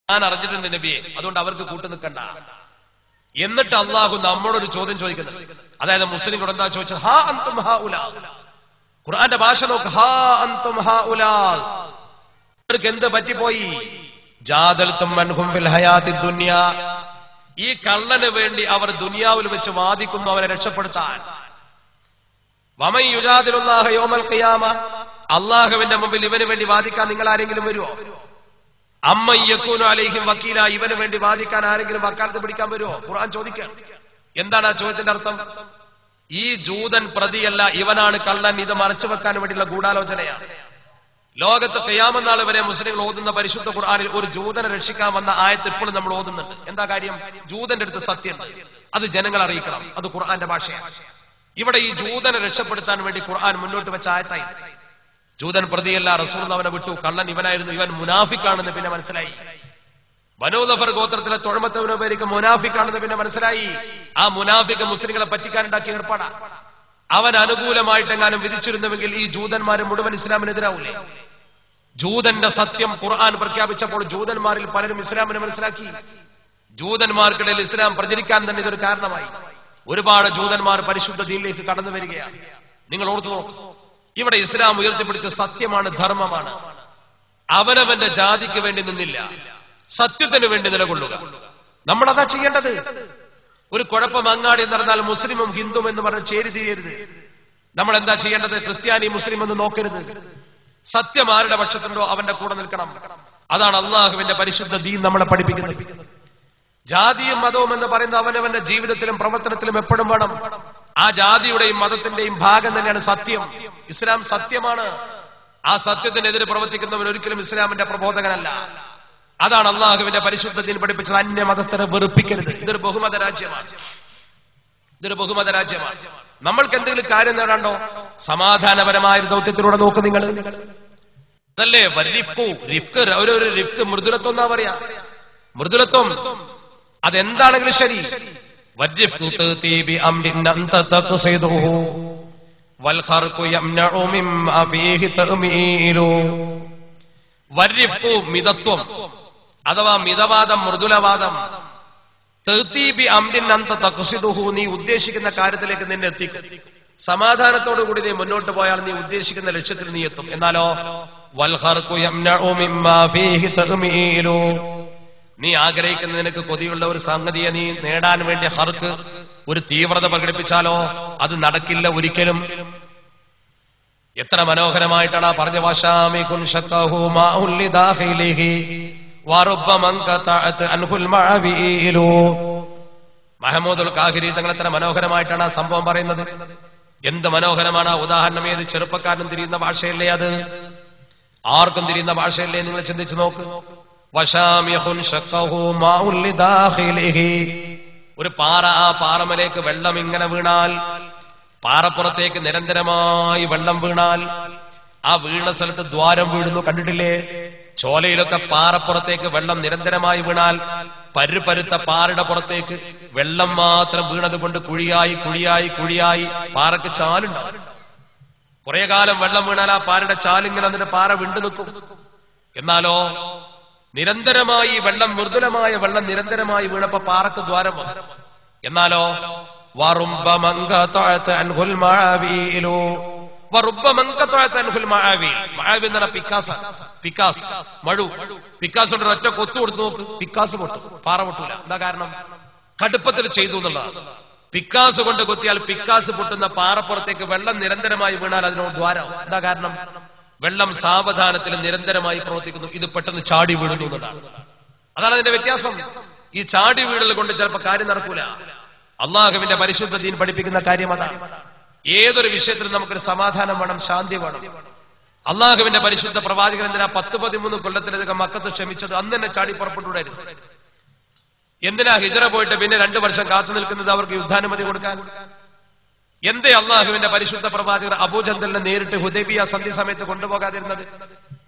ഞാൻ അറിഞ്ഞിട്ടുണ്ട് നബിയെ, അതുകൊണ്ട് അവർക്ക് കൂട്ടു നിൽക്കണ്ട. എന്നിട്ട് അള്ളാഹു നമ്മളൊരു ചോദ്യം ചോദിക്കുന്നത്, അതായത് മുസ്ലിങ്ങളോട് എന്താ ചോദിച്ചത്? ഹാ അന്തും ഹാഉലാ. ഖുർആന്റെ ഭാഷ നോക്ക്, ഹാ അന്തും ഹാഉലാ. അവർക്ക് എന്ത് പറ്റിപ്പോയി? ജാദൽതും അൻഹും ഫിൽ ഹയാത്തി ദുനിയാ. ഈ കള്ളന് വേണ്ടി അവർ ദുനിയാവിൽ വെച്ച് വാദിക്കുന്നു അവനെ രക്ഷപ്പെടുത്താൻ. വമൻ യുജാദിലുല്ലാഹ യൗമൽ ഖിയാമ. അള്ളാഹുവിന്റെ മുമ്പിൽ ഇവന് വേണ്ടി വാദിക്കാൻ നിങ്ങൾ ആരെങ്കിലും വരുമോ? അമ്മൻ യകൂനു അലൈഹിം വക്കീല. ഇവന് വേണ്ടി വാദിക്കാൻ ആരെങ്കിലും വക്കാലത്ത് പിടിക്കാൻ വരുമോ? ഖുർആൻ ചോദിക്കുകയാണ്. എന്താണ് ആ ചോദ്യത്തിന്റെ അർത്ഥം? ഈ ജൂതൻ പ്രതിയല്ല, ഇവനാണ് കള്ളൻ. ഇത് മറച്ചു വെക്കാൻ വേണ്ടിയുള്ള ഗൂഢാലോചനയാണ്. ലോകത്ത് ഖിയാമത്ത് നാൾ വരെ മുസ്ലിങ്ങൾ ഓതുന്ന പരിശുദ്ധ ഖുർആനിൽ ഒരു ജൂതനെ രക്ഷിക്കാൻ വന്ന ആയത്ത് ഇപ്പോഴും നമ്മൾ ഓതുന്നുണ്ട്. എന്താ കാര്യം? ജൂതന്റെ അടുത്ത് സത്യം, അത് ജനങ്ങൾ അറിയിക്കണം. അത് ഖുർആന്റെ ഭാഷയാണ്. ഇവിടെ ഈ ജൂതനെ രക്ഷപ്പെടുത്താൻ വേണ്ടി ഖുർആൻ മുന്നോട്ട് വെച്ച ആയത്തായി. ജൂതൻ പ്രതിയല്ല, റസൂൽ അവനെ വിട്ടു, കള്ളൻ ഇവനായിരുന്നു, ഇവൻ മുനാഫിക്കാണെന്ന് പിന്നെ മനസ്സിലായി. ബനൂ ദഫർ ഗോത്രത്തിലെ തൊഴമത്തവനോ പേർക്ക് മുനാഫിക്കാണെന്ന് പിന്നെ മനസ്സിലായി. ആ മുനാഫിക്ക് മുസ്ലിങ്ങളെ പറ്റിക്കാനുണ്ടാക്കിയ ഏർപ്പാടാ. അവൻ അനുകൂലമായിട്ടെങ്ങാനും വിധിച്ചിരുന്നുവെങ്കിൽ ഈ ജൂതന്മാരെ മുഴുവൻ ഇസ്ലാമിനെതിരാവൂലേ? ജൂതന്റെ സത്യം ഖുർആൻ പ്രഖ്യാപിച്ചപ്പോൾ ജൂതന്മാരിൽ പലരും ഇസ്ലാമിനെ മനസ്സിലാക്കി. ജൂതന്മാർക്കിടയിൽ ഇസ്ലാം പ്രചരിക്കാൻ തന്നെ ഇതൊരു കാരണമായി. ഒരുപാട് ജൂതന്മാർ പരിശുദ്ധ ദീനിലേക്ക് കടന്നു വരികയാണ്. നിങ്ങൾ ഓർത്തു നോക്കൂ, ഇവിടെ ഇസ്ലാം ഉയർത്തിപ്പിടിച്ച സത്യമാണ്, ധർമ്മമാണ്. അവനവന്റെ ജാതിക്ക് വേണ്ടി നിന്നില്ല, സത്യത്തിന് വേണ്ടി നിലകൊള്ളുക. നമ്മൾ അതാ ചെയ്യേണ്ടത്. ഒരു കുഴപ്പം അങ്ങാടി നടന്നാൽ മുസ്ലിമും ഹിന്ദുവും എന്ന് പറഞ്ഞ് ചേരി തിരിയരുത്. നമ്മൾ എന്താ ചെയ്യേണ്ടത്? ക്രിസ്ത്യാനി മുസ്ലിം എന്ന് നോക്കരുത്. സത്യം ആരുടെ പക്ഷത്തുണ്ടോ അവന്റെ കൂടെ നിൽക്കണം. അതാണ് അള്ളാഹുവിന്റെ പരിശുദ്ധ ദീൻ നമ്മളെ പഠിപ്പിക്കുന്നത്. ജാതിയും മതവും എന്ന് പറയുന്ന അവനവന്റെ ജീവിതത്തിലും പ്രവർത്തനത്തിലും എപ്പോഴും വേണം. ആ ജാതിയുടെയും മതത്തിന്റെയും ഭാഗം തന്നെയാണ് സത്യം. ഇസ്ലാം സത്യമാണ്. ആ സത്യത്തിനെതിരെ പ്രവർത്തിക്കുന്നവൻ ഒരിക്കലും ഇസ്ലാമിന്റെ പ്രബോധകനല്ല. അതാണ് അള്ളാഹുവിന്റെ പരിശുദ്ധ ദീൻ പഠിപ്പിച്ചത്. അന്യ മതത്തിനെ വെറുപ്പിക്കരുത്. ഇതൊരു ബഹുമത രാജ്യമാണ്. ഇതൊരു ബഹുമത രാജ്യമാണ്. നമ്മൾക്ക് എന്തെങ്കിലും കാര്യം നേടാണ്ടോ? സമാധാനപരമായ ഒരു ദൗത്യത്തിലൂടെ നോക്ക്. നിങ്ങൾ അതല്ലേ ഒരു റിഫ്ക്, മൃദുലത്വം എന്നാ പറയാ. മൃദുലത്വം അതെന്താണെങ്കിലും ശരി. മിതത്വം അഥവാ മിതവാദം, മൃദുലവാദം. നീ ഉദ്ദേശിക്കുന്ന കാര്യത്തിലേക്ക് നിന്നെ എത്തിക്കും. സമാധാനത്തോടു കൂടി നീ മുന്നോട്ട് പോയാൽ നീ ഉദ്ദേശിക്കുന്ന ലക്ഷ്യത്തിൽ നീ എത്തും. എന്നാലോ നീ ആഗ്രഹിക്കുന്ന, നിനക്ക് കൊതിയുള്ള ഒരു സംഗതിയെ നീ നേടാൻ വേണ്ടി ഹർക്ക് ഒരു തീവ്രത പ്രകടിപ്പിച്ചാലോ അത് നടക്കില്ല ഒരിക്കലും. എത്ര മനോഹരമായിട്ടാണ് ആ പറഞ്ഞ മഹമൂദുൽ കാഹിരി തങ്ങൾ എത്ര മനോഹരമായിട്ടാണ് ആ സംഭവം പറയുന്നത്. എന്ത് മനോഹരമാണ് ആ ഉദാഹരണം. ഏത് ചെറുപ്പക്കാരനും തിരിയുന്ന ഭാഷയല്ലേ അത്? ആർക്കും തിരിയുന്ന ഭാഷയല്ലേ? നിങ്ങൾ ചിന്തിച്ചു നോക്ക്. ഒരു പാറ, ആ പാറമലേക്ക് വെള്ളം ഇങ്ങനെ വീണാൽ, പാറപ്പുറത്തേക്ക് നിരന്തരമായി വെള്ളം വീണാൽ, ആ വീണ സ്ഥലത്ത് ദ്വാരം വീഴുന്നു. കണ്ടിട്ടില്ലേ? ചോലയിലൊക്കെ പാറപ്പുറത്തേക്ക് വെള്ളം നിരന്തരമായി വീണാൽ പരുപരുത്ത പാറയുടെ പുറത്തേക്ക് വെള്ളം മാത്രം വീണത് കൊണ്ട് കുഴിയായി കുഴിയായി കുഴിയായി പാറക്ക് ചാലുണ്ടാവും. കുറെ കാലം വെള്ളം വീണാൽ ആ പാറയുടെ ചാലിങ്ങനെ എന്നിട്ട് പാറ വിണ്ടു നിൽക്കും. എന്നാലോ നിരന്തരമായി വെള്ളം, മൃദുലമായ വെള്ളം നിരന്തരമായി വീണപ്പോ പാറക്ക് ദ്വാരം വന്നു. എന്നാലോ പിക്കാസ് ഒറ്റ കൊത്തു കൊടുത്തു നോക്ക്, പിക്കാസ് പൊട്ടും, പാറ പൊട്ടൂല. എന്താ കാരണം? കടുപ്പത്തിൽ ചെയ്തു എന്നുള്ളതാണ്. പിക്കാസ് കൊണ്ട് കൊത്തിയാൽ പിക്കാസ് പൊട്ടുന്ന പാറപ്പുറത്തേക്ക് വെള്ളം നിരന്തരമായി വീണാൽ അതിനോട് ദ്വാരാവും. എന്താ കാരണം? വെള്ളം സാവധാനത്തിൽ നിരന്തരമായി പ്രവർത്തിക്കുന്നു. ഇത് പെട്ടെന്ന് ചാടി വീഴുന്നു എന്നതാണ്. അതാണ് അതിന്റെ വ്യത്യാസം. ഈ ചാടി വീഴൽ കൊണ്ട് ചിലപ്പോൾ കാര്യം നടക്കൂല. അള്ളാഹുവിന്റെ പരിശുദ്ധ ദീൻ പഠിപ്പിക്കുന്ന കാര്യം അതാണ്. ഏതൊരു വിഷയത്തിലും നമുക്കൊരു സമാധാനം വേണം, ശാന്തി വേണം. അള്ളാഹുവിന്റെ പരിശുദ്ധ പ്രവാചകൻ എന്തിനാ 10-13 കൊല്ലത്തിലധികം മക്കത്ത് ക്ഷമിച്ചത്? അന്ന് തന്നെ ചാടി പുറപ്പെട്ടുകൂടായിരുന്നു. എന്തിനാ ഹിജറ പോയിട്ട് പിന്നെ 2 വർഷം കാത്തു നിൽക്കുന്നത് അവർക്ക് യുദ്ധാനുമതി കൊടുക്കാൻ? എന്തേ അള്ളാഹുവിന്റെ പരിശുദ്ധ പ്രവാചകർ അബൂജഹലിനെ നേരിട്ട് ഹുദൈബിയ സന്ധി സമയത്ത് കൊണ്ടുപോകാതിരുന്നത്?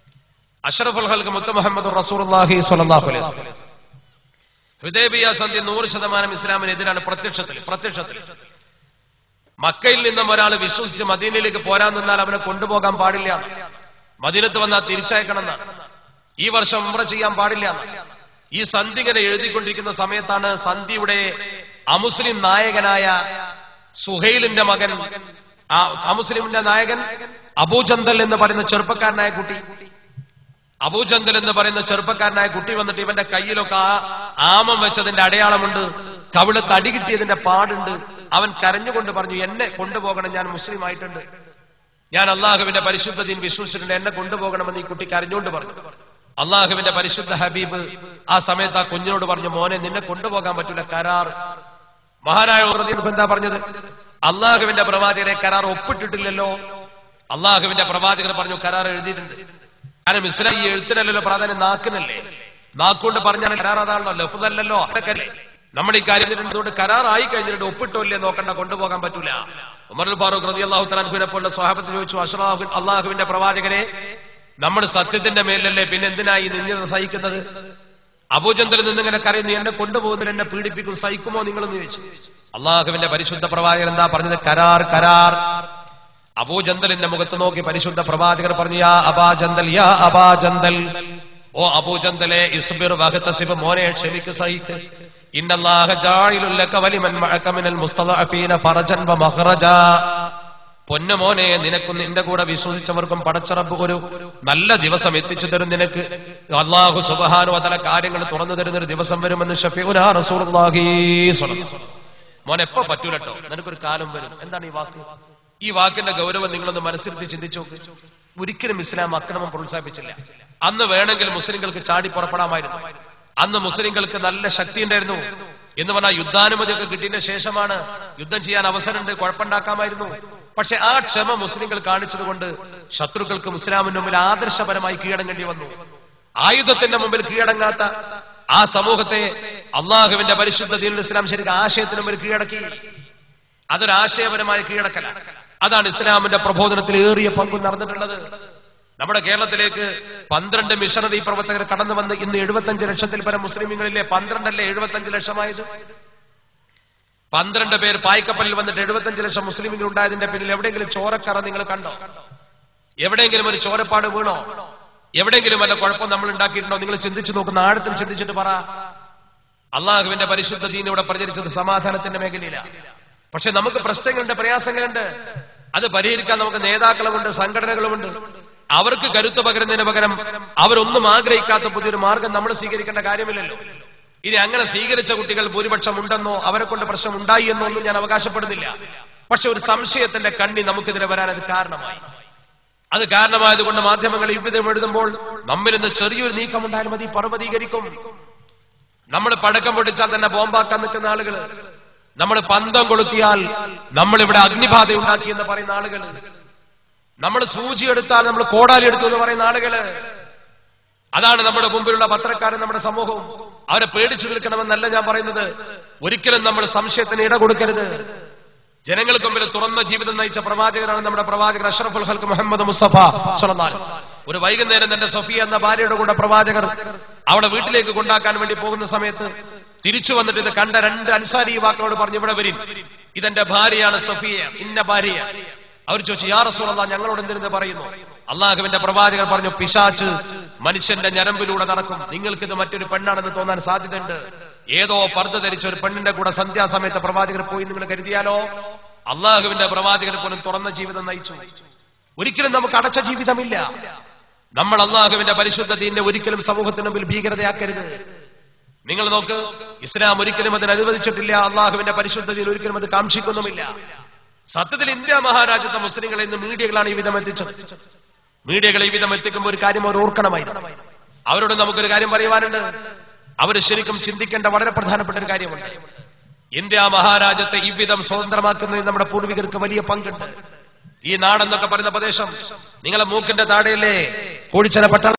അഷ്റഫുൽ ഖൽഖ് മുത്ത് മുഹമ്മദ് റസൂലുള്ളാഹി സ്വല്ലല്ലാഹു അലൈഹി വസല്ലം ഹുദൈബിയ സന്ധി 100% ഇസ്ലാമിനെതിരാണ്. പ്രത്യക്ഷത്തിൽ മക്കയിൽ നിന്നും ഒരാൾ വിശ്വസിച്ച് മദീനയിലേക്ക് പോരാൻ നിന്നാൽ അവനെ കൊണ്ടുപോകാൻ പാടില്ല. മദീനത്ത് വന്നാൽ തിരിച്ചയക്കണം. ഈ വർഷം ഉംറ ചെയ്യാൻ പാടില്ല. ഈ സന്ധി ഇങ്ങനെ എഴുതിക്കൊണ്ടിരിക്കുന്ന സമയത്താണ് സന്ധിയുടെ അമുസ്ലിം നായകനായ സുഹൈലിന്റെ മകൻ, അമുസ്ലിമിന്റെ നായകൻ അബൂജന്തൽ എന്ന് പറയുന്ന ചെറുപ്പക്കാരനായ കുട്ടി, അബൂജന്തൽ എന്ന് പറയുന്ന ചെറുപ്പക്കാരനായ കുട്ടി വന്നിട്ട് ഇവന്റെ കയ്യിലൊക്കെ ആമം വെച്ചതിന്റെ അടയാളമുണ്ട്, കവിളത്ത് അടി കിട്ടിയതിന്റെ പാടുണ്ട്. അവൻ കരഞ്ഞുകൊണ്ട് പറഞ്ഞു, എന്നെ കൊണ്ടുപോകണം, ഞാൻ മുസ്ലിം ആയിട്ടുണ്ട്, ഞാൻ അള്ളാഹുവിന്റെ പരിശുദ്ധ ദീൻ വിശ്വസിച്ചിട്ടുണ്ട്, എന്നെ കൊണ്ടുപോകണമെന്ന് ഈ കുട്ടി കരഞ്ഞുകൊണ്ട് പറഞ്ഞു. അള്ളാഹുവിന്റെ പരിശുദ്ധ ഹബീബ് ആ സമയത്ത് ആ കുഞ്ഞിനോട് പറഞ്ഞു, മോനെ നിന്നെ കൊണ്ടുപോകാൻ പറ്റൂല, കരാർ. മഹാനായ എന്താ പറഞ്ഞത്? അള്ളാഹുവിന്റെ പ്രവാചകരെ കരാർ ഒപ്പിട്ടിട്ടില്ലല്ലോ. അള്ളാഹുവിന്റെ പ്രവാചകർ പറഞ്ഞു കരാർ എഴുതിയിട്ടുണ്ട്. കാരണം ഇസ്ലാം ഈ എഴുത്തിനല്ലോ പ്രാധാന്യം, നാക്കിനല്ലേ. നാക്കുകൊണ്ട് പറഞ്ഞാൽ കരാർ അതാണല്ലോ, ലഫ്ദല്ലല്ലോ. അതൊക്കെ നമ്മുടെ ഈ കാര്യം എന്തുകൊണ്ട് കരാർ ആയി കഴിഞ്ഞിട്ട് ഒപ്പിട്ടോ ഇല്ലേ നോക്കണ്ട, കൊണ്ടുപോകാൻ പറ്റൂല. ഉമർ ഫാറൂഖ് റളിയല്ലാഹു തആല അൻഹുവിനെ പോലുള്ള സ്വഹാബത്ത് ചോദിച്ചു, അള്ളാഹുവിന്റെ പ്രവാചകരെ, നമ്മൾ സത്യത്തിന്റെ മേലല്ലേ, പിന്നെ എന്തിനാ ഈ നിന്ദ സഹിക്കുന്നത്? അബൂജന്തലിൽ നിന്ന് ഇങ്ങനെ കരയുന്നു, എന്നെ കൊണ്ടുപോകുന്നതിൽ എന്നെ പീഡിപ്പിക്കും, സഹിക്കുമോ നിങ്ങളെന്ന് ചോദിച്ചു. അള്ളാഹുവിന്റെ പരിശുദ്ധ പ്രവാചകൻ എന്താ പറഞ്ഞത്? കരാർ, കരാർ. അബൂജന്തലിന്റെ മുഖത്ത് നോക്കി പരിശുദ്ധ പ്രവാചകർ പറഞ്ഞു, യാ അബാജന്തൽ, യാ അബാജന്തൽ, ഓ അബൂജന്തലെ, ഇസ്ബിർ വഹ്തസിബ്, മോനെ ക്ഷമിക്ക്, സഹിക്ക്. ഇന്നല്ലാഹ ജാഇലുൽ ലക വലിമൻ മഅക മിനൽ മുസ്തദഅഫീന ഫറജൻ വ മഖ്റജാ. പൊന്നുമോനെ, നിനക്കും നിന്റെ കൂടെ വിശ്വസിച്ചവർക്കും പടച്ചറബ് ഒരു നല്ല ദിവസം എത്തിച്ചു തരും. നിനക്ക് അല്ലാഹു സുബ്ഹാനഹു വ തആല കാര്യങ്ങൾ തുറന്നു തരുന്ന ഒരു ദിവസം വരുമെന്ന് ശഫീഉനാ റസൂലുള്ളാഹി സ്വല്ലല്ലാഹു അലൈഹി വസല്ലം. മോനെ എപ്പോ പറ്റൂലട്ടോ, നിനക്കൊരു കാലം വരും. എന്താണ് ഈ വാക്ക്? ഈ വാക്കിന്റെ ഗൗരവം നിങ്ങളൊന്ന് മനസ്സിരുത്തി ചിന്തിച്ചു നോക്ക്. ഒരിക്കലും ഇസ്ലാം അക്രമം പ്രോത്സാഹിപ്പിച്ചില്ല. അന്ന് വേണമെങ്കിൽ മുസ്ലിങ്ങൾക്ക് ചാടി പുറപ്പെടാമായിരുന്നു. അന്ന് മുസ്ലിങ്ങൾക്ക് നല്ല ശക്തി ഉണ്ടായിരുന്നു. എന്ന് പറഞ്ഞാൽ യുദ്ധാനുമതിയൊക്കെ കിട്ടിയതിന് ശേഷമാണ് യുദ്ധം ചെയ്യാൻ അവസരമുണ്ട്, കുഴപ്പമുണ്ടാക്കാമായിരുന്നു. പക്ഷെ ആ ക്ഷമ മുസ്ലിങ്ങൾ കാണിച്ചതുകൊണ്ട് ശത്രുക്കൾക്കും ഇസ്ലാമിന് മുമ്പിൽ ആദർശപരമായി കീഴടങ്ങേണ്ടി വന്നു. ആയുധത്തിന്റെ മുമ്പിൽ കീഴടങ്ങാത്ത ആ സമൂഹത്തെ അള്ളാഹുവിന്റെ പരിശുദ്ധ ദീനുൽ ഇസ്ലാം ശരിക്കും ആശയത്തിന് മുമ്പിൽ കീഴടക്കി. അതൊരു ആശയപരമായ കീഴടക്കല. അതാണ് ഇസ്ലാമിന്റെ പ്രബോധനത്തിൽ ഏറിയ പങ്കും നടന്നിട്ടുള്ളത്. നമ്മുടെ കേരളത്തിലേക്ക് 12 മിഷണറി പ്രവർത്തകർ കടന്നു വന്ന് ഇന്ന് 75 ലക്ഷത്തിൽ പരം മുസ്ലിമീങ്ങളിലെ 12 അല്ലേ 75 ലക്ഷമായത്? 12 പേർ പായ്ക്കപ്പലിൽ വന്നിട്ട് 75 ലക്ഷം മുസ്ലിമീങ്ങൾ ഉണ്ടായതിന്റെ പിന്നിൽ എവിടെയെങ്കിലും ചോരക്കറ നിങ്ങൾ കണ്ടോ? എവിടെയെങ്കിലും ഒരു ചോരപ്പാട് വീണോ? എവിടെയെങ്കിലും വല്ല കുഴപ്പം നമ്മൾ ഉണ്ടാക്കിയിട്ടുണ്ടോ? നിങ്ങൾ ചിന്തിച്ചു നോക്കുന്ന ആഴത്തിൽ ചിന്തിച്ചിട്ട് പറ. അള്ളാഹുവിന്റെ പരിശുദ്ധ ദീൻ ഇവിടെ പ്രചരിച്ചത് സമാധാനത്തിന്റെ മേഖലയിലാണ്. പക്ഷെ നമുക്ക് പ്രശ്നങ്ങളുണ്ട്, പ്രയാസങ്ങളുണ്ട്. അത് പരിഹരിക്കാൻ നമുക്ക് നേതാക്കളുമുണ്ട്, സംഘടനകളുമുണ്ട്. അവർക്ക് കരുത്ത് പകരുന്നതിന് പകരം അവരൊന്നും ആഗ്രഹിക്കാത്ത പുതിയൊരു മാർഗം നമ്മൾ സ്വീകരിക്കേണ്ട കാര്യമില്ലല്ലോ. ഇനി അങ്ങനെ സ്വീകരിച്ച കുട്ടികൾ ഭൂരിപക്ഷം ഉണ്ടെന്നോ അവരെ കൊണ്ട് പ്രശ്നം ഉണ്ടായി എന്നോ ഒന്നും ഞാൻ അവകാശപ്പെടുന്നില്ല. പക്ഷെ ഒരു സംശയത്തിന്റെ കണ്ണി നമുക്കെതിരെ വരാൻ അത് കാരണമായി. അത് കാരണമായതുകൊണ്ട് മാധ്യമങ്ങൾ യുദ്ധം എഴുതുമ്പോൾ നമ്മിൽ നിന്ന് ചെറിയൊരു നീക്കം ഉണ്ടായാലും മതി, പർവ്വതീകരിക്കും. നമ്മൾ പടക്കം പൊട്ടിച്ചാൽ തന്നെ ബോംബാക്കാൻ നിൽക്കുന്ന ആളുകൾ, നമ്മൾ പന്തം കൊളുത്തിയാൽ നമ്മളിവിടെ അഗ്നിബാധ ഉണ്ടാക്കി എന്ന് പറയുന്ന ആളുകൾ, നമ്മൾ സൂചി എടുത്താൽ നമ്മൾ കോടാലി എടുത്തു എന്ന് പറയുന്ന ആളുകള്, അതാണ് നമ്മുടെ മുമ്പിലുള്ള പത്രക്കാരും നമ്മുടെ സമൂഹവും. അവരെ പേടിച്ചു നിൽക്കണമെന്നല്ല ഞാൻ പറയുന്നത്. ഒരിക്കലും നമ്മൾ സംശയത്തിന് ഇട കൊടുക്കരുത്. ജനങ്ങൾക്ക് മുമ്പിൽ തുറന്ന ജീവിതം നയിച്ച പ്രവാചകനാണ് നമ്മുടെ പ്രവാചകൻ അഷ്റഫുൽ ഖൽഖ് മുഹമ്മദ് മുസ്തഫ സ്വല്ലല്ലാഹു അലൈഹി വസല്ലം. ഒരു വൈകുന്നേരം തന്റെ സഫിയ എന്ന ഭാര്യയുടെ കൂടെ പ്രവാചകർ അവളെ വീട്ടിലേക്ക് കൊണ്ടാക്കാൻ വേണ്ടി പോകുന്ന സമയത്ത് തിരിച്ചു വന്നിട്ട് ഇത് കണ്ട 2 അൻസാരി യുവാക്കളോട് പറഞ്ഞു, ഇവിടെ വരിൻ, ഇതെന്റെ ഭാര്യയാണ് സഫിയ, ഇന്ന ഭാര്യ. അവർ ചോദിച്ചു, യാ റസൂലല്ലാഹ്, ഞങ്ങളോട് എന്തിനെന്ന് പറയുന്നു? അള്ളാഹുവിന്റെ പ്രവാചകർ പറഞ്ഞു, പിശാച് മനുഷ്യന്റെ ഞരമ്പിലൂടെ നടക്കും, നിങ്ങൾക്കിത് മറ്റൊരു പെണ്ണാണെന്ന് തോന്നാൻ സാധ്യതയുണ്ട്. ഏതോ പർദ്ദ ധരിച്ച ഒരു പെണ്ണിന്റെ കൂടെ സന്ധ്യാസമയത്ത് പ്രവാചകർ പോയി നിങ്ങൾ കരുതിയാലോ? അള്ളാഹുവിന്റെ പ്രവാചകർ പോലും തുറന്ന ജീവിതം നയിച്ചു. ഒരിക്കലും നമുക്ക് അടച്ച ജീവിതമില്ല. നമ്മൾ അള്ളാഹുവിന്റെ പരിശുദ്ധ ദീനിനെ ഒരിക്കലും സമൂഹത്തിന് മുമ്പിൽ ഭീകരതയാക്കരുത്. നിങ്ങൾ നോക്ക്, ഇസ്ലാം ഒരിക്കലും അതിന് അനുവദിച്ചിട്ടില്ല. അള്ളാഹുവിന്റെ പരിശുദ്ധ ദീൻ ഒരിക്കലും അത് കാക്ഷിക്കുന്നുമില്ല. സത്യത്തിൽ ഇന്ത്യ മഹാരാജ്യത്തെ മുസ്ലിങ്ങളെ ഇന്ന് മീഡിയകളാണ് ഈ വിധം എത്തിച്ചത്. മീഡിയകൾ ഈ വിധം എത്തിക്കുമ്പോൾ ഒരു കാര്യം അവർ ഓർക്കണമായിരുന്നു. അവരോട് നമുക്കൊരു കാര്യം പറയുവാനുണ്ട്. അവർ ശരിക്കും ചിന്തിക്കേണ്ട വളരെ പ്രധാനപ്പെട്ട ഒരു കാര്യമുണ്ട്. ഇന്ത്യ മഹാരാജ്യത്തെ ഈ വിധം സ്വതന്ത്രമാക്കുന്നതിൽ നമ്മുടെ പൂർവികർക്ക് വലിയ പങ്കുണ്ട്. ഈ നാടെന്നൊക്കെ പറയുന്ന പ്രദേശം നിങ്ങളെ മൂക്കിന്റെ താഴെയല്ലേ കോഴിച്ചന പട്ടണം